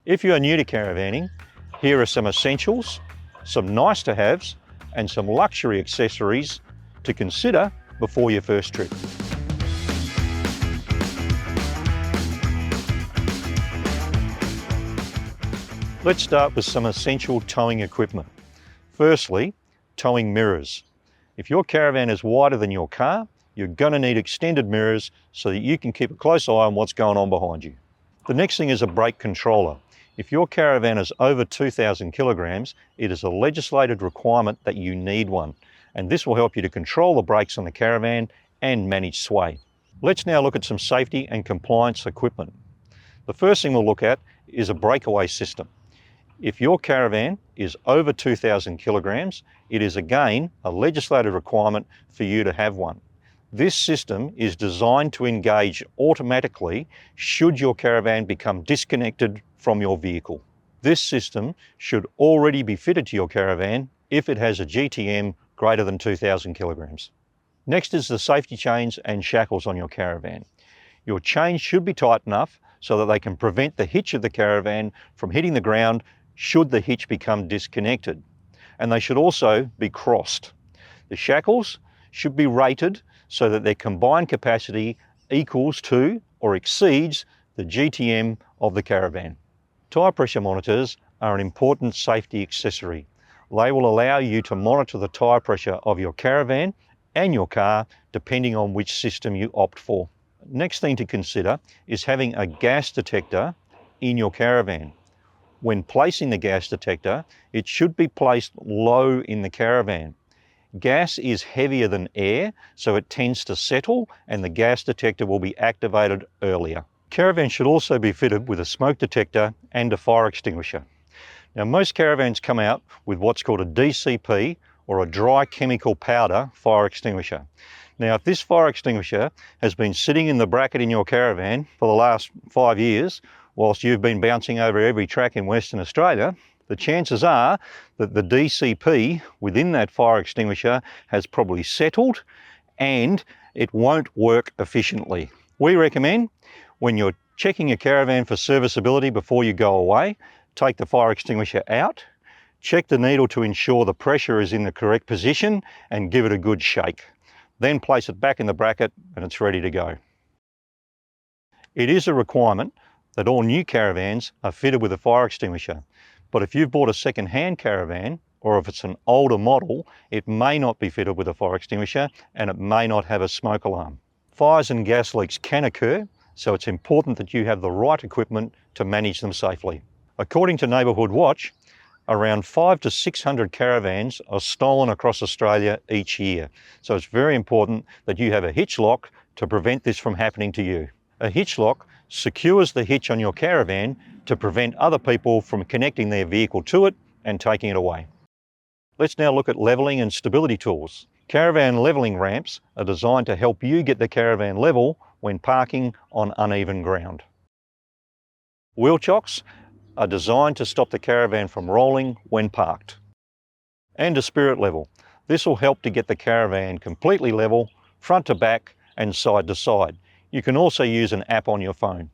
If you are new to caravanning, here are some essentials, some nice to haves, and some luxury accessories to consider before your first trip. Let's start with some essential towing equipment. Firstly, towing mirrors. If your caravan is wider than your car, you're going to need extended mirrors so that you can keep a close eye on what's going on behind you. The next thing is a brake controller. If your caravan is over 2,000 kilograms, it is a legislated requirement that you need one, and this will help you to control the brakes on the caravan and manage sway. Let's now look at some safety and compliance equipment. The first thing we'll look at is a breakaway system. If your caravan is over 2,000 kilograms, it is again a legislated requirement for you to have one. This system is designed to engage automatically should your caravan become disconnected from your vehicle. This system should already be fitted to your caravan if it has a GTM greater than 2,000 kilograms. Next is the safety chains and shackles on your caravan. Your chains should be tight enough so that they can prevent the hitch of the caravan from hitting the ground should the hitch become disconnected. And they should also be crossed. The shackles should be rated so that their combined capacity equals to or exceeds the GTM of the caravan. Tyre pressure monitors are an important safety accessory. They will allow you to monitor the tyre pressure of your caravan and your car depending on which system you opt for. Next thing to consider is having a gas detector in your caravan. When placing the gas detector, it should be placed low in the caravan. Gas is heavier than air, so it tends to settle and the gas detector will be activated earlier. Caravan should also be fitted with a smoke detector and a fire extinguisher. Now, most caravans come out with what's called a DCP, or a dry chemical powder fire extinguisher. Now, if this fire extinguisher has been sitting in the bracket in your caravan for the last 5 years, whilst you've been bouncing over every track in Western Australia, the chances are that the DCP within that fire extinguisher has probably settled and it won't work efficiently. We recommend when you're checking your caravan for serviceability before you go away, take the fire extinguisher out, check the needle to ensure the pressure is in the correct position and give it a good shake. Then place it back in the bracket and it's ready to go. It is a requirement that all new caravans are fitted with a fire extinguisher. But if you've bought a second-hand caravan, or if it's an older model, it may not be fitted with a fire extinguisher and it may not have a smoke alarm. Fires and gas leaks can occur, so it's important that you have the right equipment to manage them safely. According to Neighbourhood Watch, around 500 to 600 caravans are stolen across Australia each year. So it's very important that you have a hitch lock to prevent this from happening to you. A hitch lock secures the hitch on your caravan to prevent other people from connecting their vehicle to it and taking it away. Let's now look at levelling and stability tools. Caravan levelling ramps are designed to help you get the caravan level when parking on uneven ground. Wheel chocks are designed to stop the caravan from rolling when parked. And a spirit level. This will help to get the caravan completely level, front to back and side to side. You can also use an app on your phone.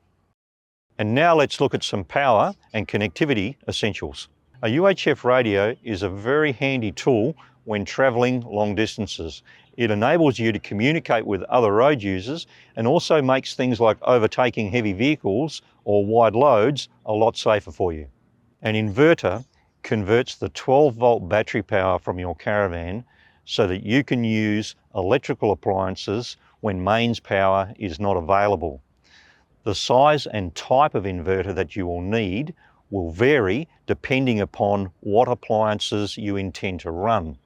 And now let's look at some power and connectivity essentials. A UHF radio is a very handy tool when travelling long distances. It enables you to communicate with other road users and also makes things like overtaking heavy vehicles or wide loads a lot safer for you. An inverter converts the 12-volt battery power from your caravan so that you can use electrical appliances when mains power is not available. The size and type of inverter that you will need will vary depending upon what appliances you intend to run.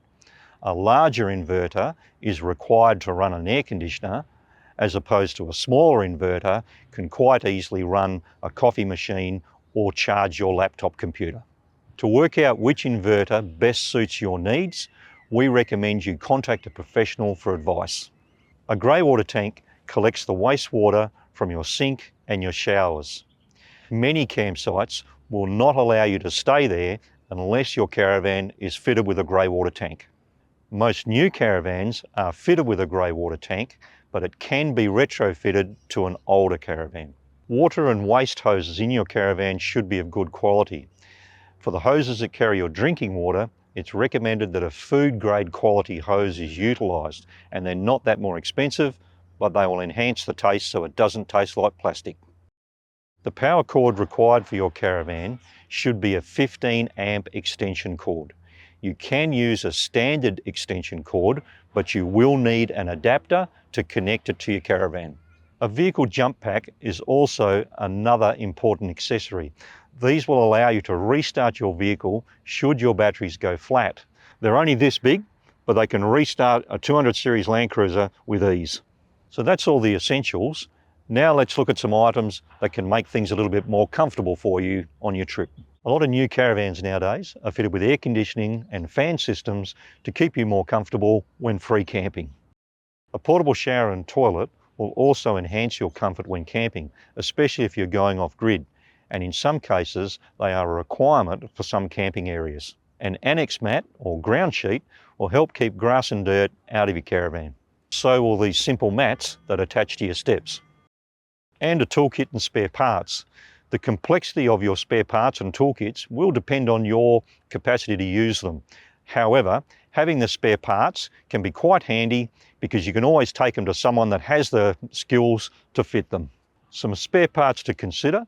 A larger inverter is required to run an air conditioner, as opposed to a smaller inverter can quite easily run a coffee machine or charge your laptop computer. To work out which inverter best suits your needs, we recommend you contact a professional for advice. A grey water tank collects the wastewater from your sink and your showers. Many campsites will not allow you to stay there unless your caravan is fitted with a grey water tank. Most new caravans are fitted with a grey water tank, but it can be retrofitted to an older caravan. Water and waste hoses in your caravan should be of good quality. For the hoses that carry your drinking water, it's recommended that a food grade quality hose is utilised, and they're not that more expensive, but they will enhance the taste so it doesn't taste like plastic. The power cord required for your caravan should be a 15 amp extension cord. You can use a standard extension cord, but you will need an adapter to connect it to your caravan. A vehicle jump pack is also another important accessory. These will allow you to restart your vehicle should your batteries go flat. They're only this big, but they can restart a 200 series Land Cruiser with ease. So that's all the essentials. Now let's look at some items that can make things a little bit more comfortable for you on your trip. A lot of new caravans nowadays are fitted with air conditioning and fan systems to keep you more comfortable when free camping. A portable shower and toilet will also enhance your comfort when camping, especially if you're going off-grid, and in some cases they are a requirement for some camping areas. An Annex mat or ground sheet will help keep grass and dirt out of your caravan. So will these simple mats that attach to your steps. And a toolkit and spare parts. The complexity of your spare parts and toolkits will depend on your capacity to use them. However, having the spare parts can be quite handy because you can always take them to someone that has the skills to fit them. Some spare parts to consider: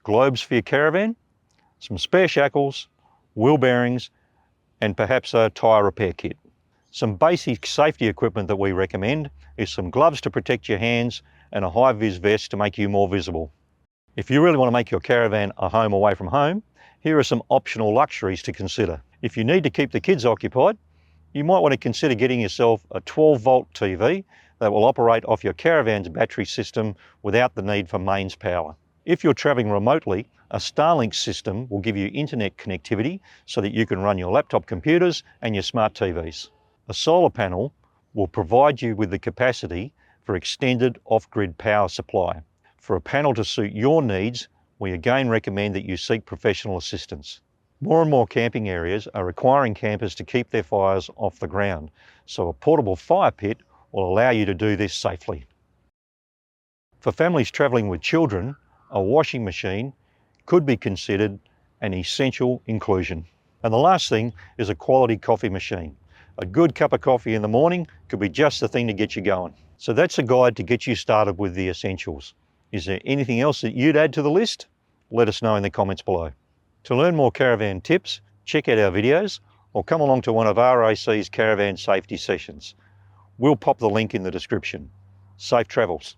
globes for your caravan, some spare shackles, wheel bearings, and perhaps a tyre repair kit. Some basic safety equipment that we recommend is some gloves to protect your hands and a high-vis vest to make you more visible. If you really want to make your caravan a home away from home, here are some optional luxuries to consider. If you need to keep the kids occupied, you might want to consider getting yourself a 12-volt TV that will operate off your caravan's battery system without the need for mains power. If you're traveling remotely, a Starlink system will give you internet connectivity so that you can run your laptop computers and your smart TVs. A solar panel will provide you with the capacity for extended off-grid power supply. For a panel to suit your needs, we again recommend that you seek professional assistance. More and more camping areas are requiring campers to keep their fires off the ground, so a portable fire pit will allow you to do this safely. For families travelling with children, a washing machine could be considered an essential inclusion. And the last thing is a quality coffee machine. A good cup of coffee in the morning could be just the thing to get you going. So that's a guide to get you started with the essentials. Is there anything else that you'd add to the list? Let us know in the comments below. To learn more caravan tips, check out our videos or come along to one of RAC's caravan safety sessions. We'll pop the link in the description. Safe travels.